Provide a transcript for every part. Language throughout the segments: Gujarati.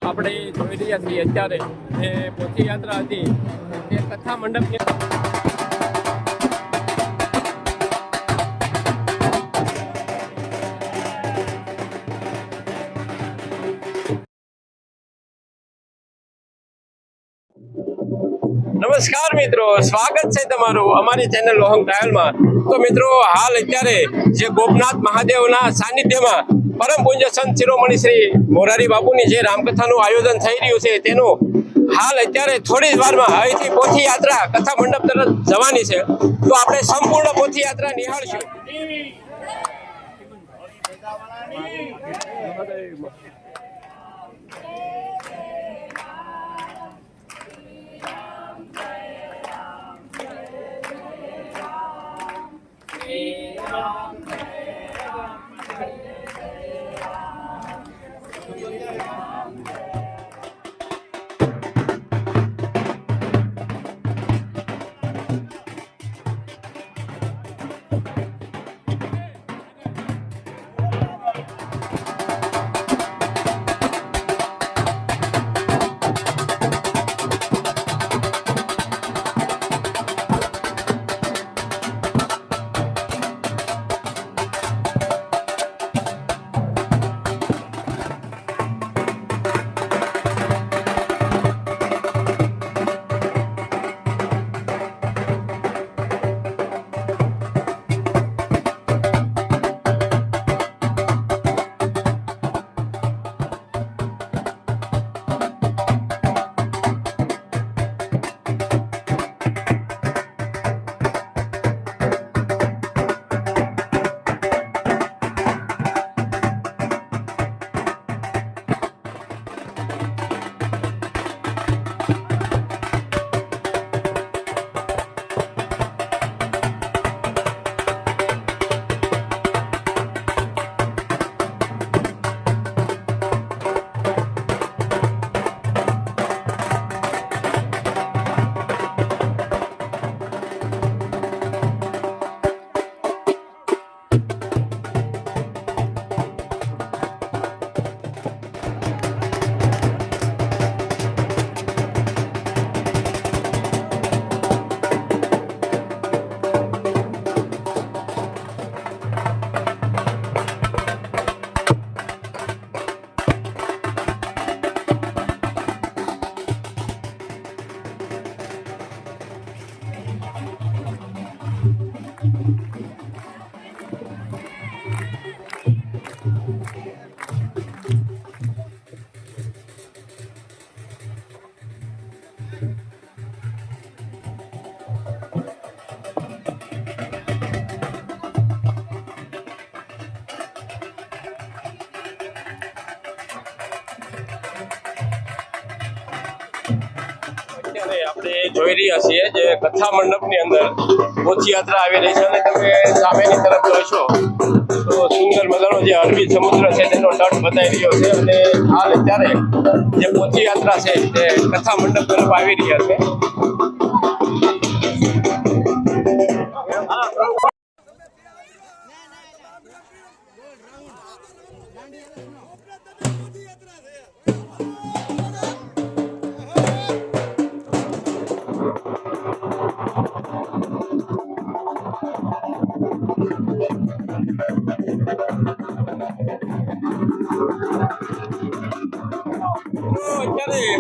આપણે જોઈ રહ્યા છીએ અત્યારે જે પોથી યાત્રા હતી એ કથા મંડપની નમસ્કાર મિત્રો, સ્વાગત છે તમારું અમારી ચેનલ લોહંગ ટ્રાયલમાં। તો મિત્રો, હાલ અત્યારે જે ગોપનાથ મહાદેવના સાનિધ્યમાં પરમ પૂજ્ય સંત શિરોમણી શ્રી મોરારી બાપુની જે રામકથાનું આયોજન થઈ રહ્યું છે તેનું હાલ અત્યારે થોડી જ વારમાં અહીંથી પોથી યાત્રા કથા મંડપ તરફ જવાની છે। તો આપણે સંપૂર્ણ પોથી યાત્રા નિહાળશું। આપણે જોઈ રહ્યા છીએ જે કથા મંડપની અંદર પોથી યાત્રા આવી રહી છે અને તમે સામેની તરફ જોશો તો સુંદર મજાનો જે અરબી સમુદ્ર છે તેનો તટ બતાવી રહ્યો છે અને હાલ અત્યારે જે પોથી યાત્રા છે તે કથા મંડપ તરફ આવી રહ્યા છે।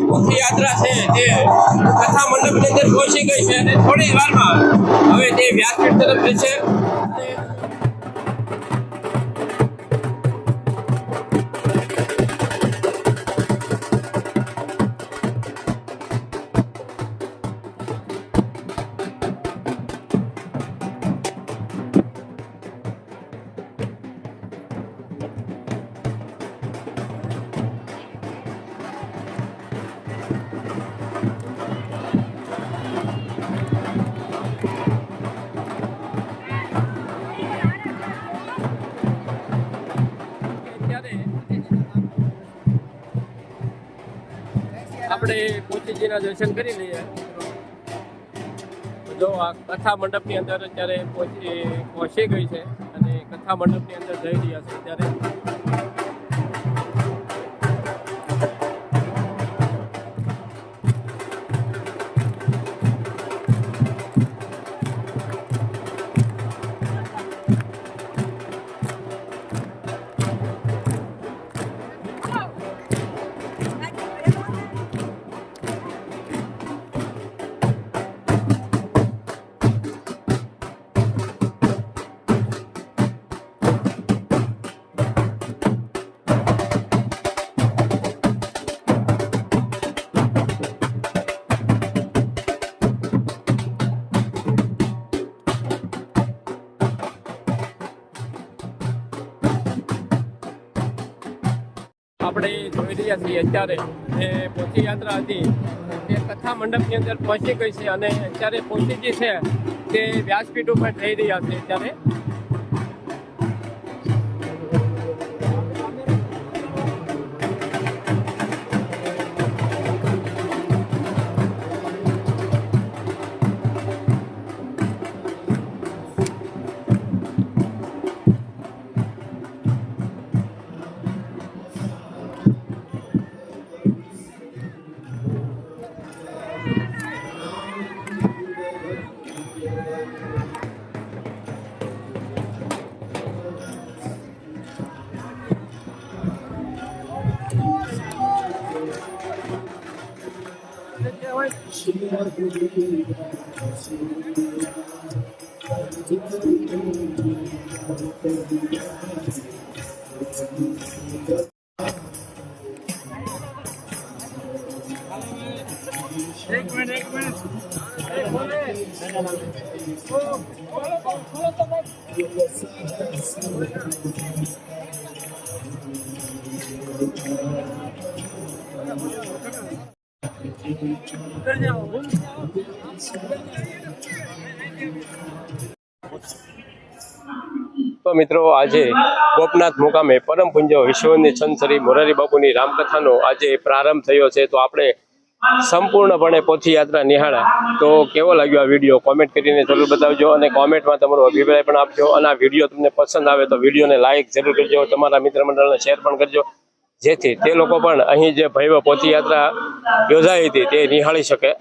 પોથી યાત્રા છે તે કથા મંડપની અંદર પહોંચી ગઈ છે અને થોડી જ વારમાં હવે તે વ્યાસપીઠ તરફ જશે। આપણે પોથીજીના દર્શન કરી લઈએ। જો આ કથા મંડપની અંદર અત્યારે પહોંચી ગઈ છે અને કથા મંડપની અંદર જઈ રહ્યા છે અત્યારે। આપણે જોઈ રહ્યા છીએ અત્યારે જે પોથી યાત્રા હતી તે કથા મંડપની અંદર પહોંચી ગઈ છે અને અત્યારે પોથી જે છે તે વ્યાસપીઠ ઉપર થઈ રહ્યા છે અત્યારે. તો મિત્રો આજે ગોપનાથ મુકામે પરમ પૂજ્ય વિશ્વવંદિત સંત શ્રી મોરારી બાપુની રામકથાનો આજે પ્રારંભ થયો છે. તો આપણે સંપૂર્ણપણે પોથી યાત્રા નિહાળા. તો કેવો લાગ્યો આ વિડીયો કોમેન્ટ કરીને જરૂર બતાવજો અને કોમેન્ટમાં તમારો અભિપ્રાય પણ આપજો. અને આ વિડીયો તમને પસંદ આવે તો વિડીયોને લાઈક જરૂર કરજો, તમારા મિત્ર મંડળને શેર પણ કરજો, જેથી તે લોકો પણ અહીં જે ભવ્ય પોથી યાત્રા યોજાઈ હતી તે નિહાળી શકે.